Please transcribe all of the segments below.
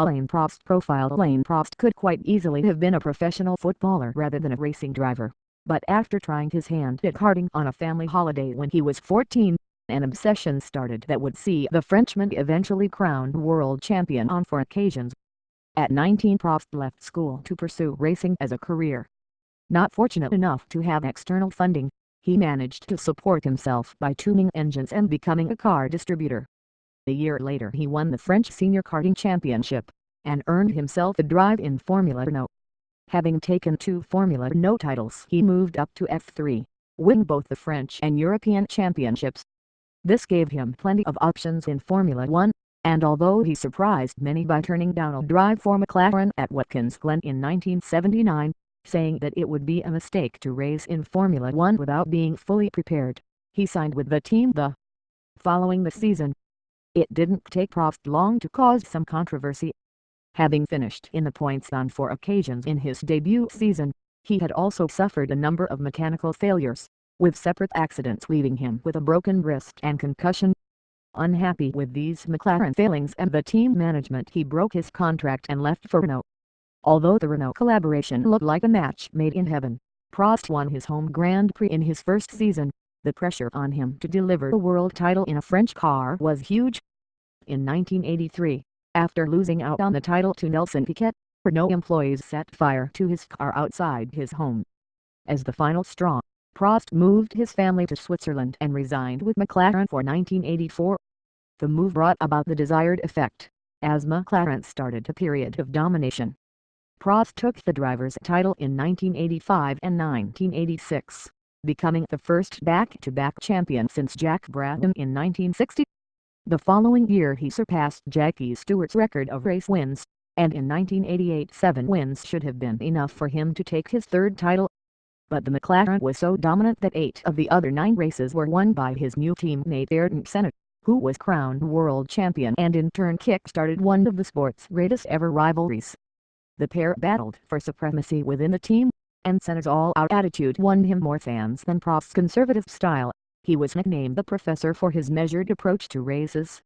Alain Prost profile. Alain Prost could quite easily have been a professional footballer rather than a racing driver, but after trying his hand at karting on a family holiday when he was 14, an obsession started that would see the Frenchman eventually crowned world champion on 4 occasions. At 19, Prost left school to pursue racing as a career. Not fortunate enough to have external funding, he managed to support himself by tuning engines and becoming a car distributor. A year later he won the French Senior Karting Championship, and earned himself a drive in Formula Renault. Having taken 2 Formula Renault titles he moved up to F3, winning both the French and European championships. This gave him plenty of options in Formula One, and although he surprised many by turning down a drive for McLaren at Watkins Glen in 1979, saying that it would be a mistake to race in Formula One without being fully prepared, he signed with the team the following the season. It didn't take Prost long to cause some controversy. Having finished in the points on 4 occasions in his debut season, he had also suffered a number of mechanical failures, with separate accidents leaving him with a broken wrist and concussion. Unhappy with these McLaren failings and the team management, he broke his contract and left for Renault. Although the Renault collaboration looked like a match made in heaven, Prost won his home Grand Prix in his first season. The pressure on him to deliver the world title in a French car was huge. In 1983, after losing out on the title to Nelson Piquet, Renault employees set fire to his car outside his home. As the final straw, Prost moved his family to Switzerland and resigned with McLaren for 1984. The move brought about the desired effect, as McLaren started a period of domination. Prost took the driver's title in 1985 and 1986. Becoming the first back-to-back champion since Jack Brabham in 1960. The following year he surpassed Jackie Stewart's record of race wins, and in 1988 7 wins should have been enough for him to take his 3rd title. But the McLaren was so dominant that 8 of the other 9 races were won by his new teammate Ayrton Senna, who was crowned world champion and in turn kick-started one of the sport's greatest ever rivalries. The pair battled for supremacy within the team, and Senna's all-out attitude won him more fans than Prost's conservative style. He was nicknamed the Professor for his measured approach to races.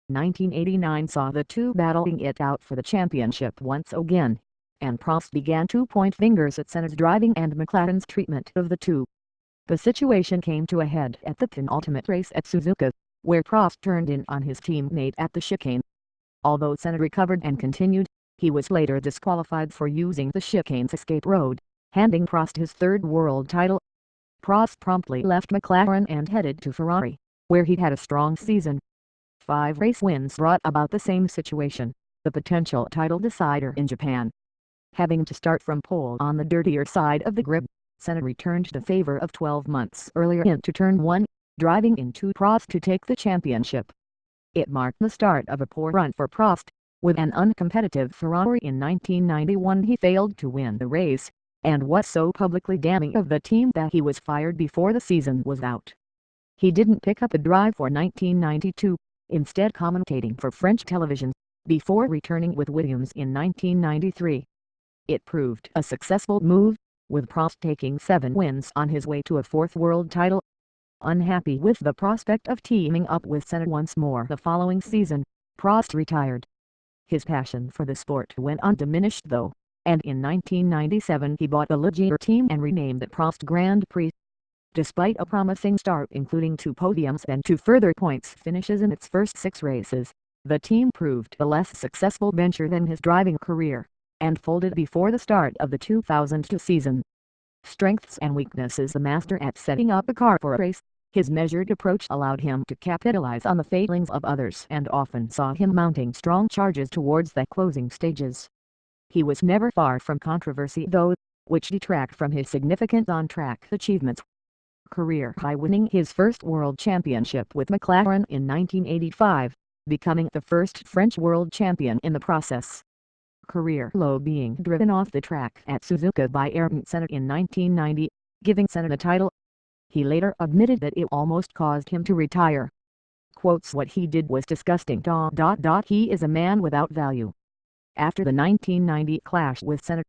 1989 saw the two battling it out for the championship once again, and Prost began to point fingers at Senna's driving and McLaren's treatment of the two. The situation came to a head at the penultimate race at Suzuka, where Prost turned in on his teammate at the chicane. Although Senna recovered and continued, he was later disqualified for using the chicane's escape road, handing Prost his 3rd world title. Prost promptly left McLaren and headed to Ferrari, where he had a strong season. 5 race wins brought about the same situation, the potential title decider in Japan. Having to start from pole on the dirtier side of the grid, Senna returned the favor of 12 months earlier into turn 1, driving into Prost to take the championship. It marked the start of a poor run for Prost. With an uncompetitive Ferrari in 1991 he failed to win the race, and was so publicly damning of the team that he was fired before the season was out. He didn't pick up a drive for 1992, instead commentating for French television, before returning with Williams in 1993. It proved a successful move, with Prost taking 7 wins on his way to a 4th world title. Unhappy with the prospect of teaming up with Senna once more the following season, Prost retired. His passion for the sport went undiminished though, and in 1997 he bought a Ligier team and renamed it Prost Grand Prix. Despite a promising start including 2 podiums and 2 further points finishes in its first 6 races, the team proved a less successful venture than his driving career, and folded before the start of the 2002 season. Strengths and weaknesses: the master at setting up a car for a race, his measured approach allowed him to capitalize on the failings of others and often saw him mounting strong charges towards the closing stages. He was never far from controversy though, which detract from his significant on-track achievements. Career high: winning his first world championship with McLaren in 1985, becoming the first French world champion in the process. Career low: being driven off the track at Suzuka by Ayrton Senna in 1990, giving Senna the title. He later admitted that it almost caused him to retire. Quotes: "What he did was disgusting. He is a man without value." After the 1990 clash with Senna,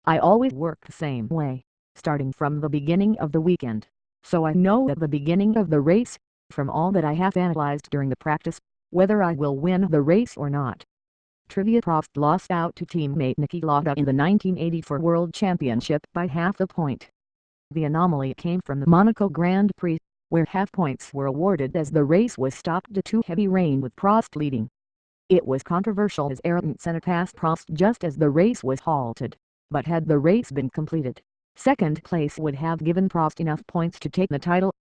"I always work the same way, starting from the beginning of the weekend, so I know at the beginning of the race, from all that I have analyzed during the practice, whether I will win the race or not. Trivia: Prost lost out to teammate Niki Lauda in the 1984 World Championship by half a point. The anomaly came from the Monaco Grand Prix, where half points were awarded as the race was stopped due to heavy rain with Prost leading. It was controversial as Ayrton Senna passed Prost just as the race was halted, but had the race been completed, second place would have given Prost enough points to take the title.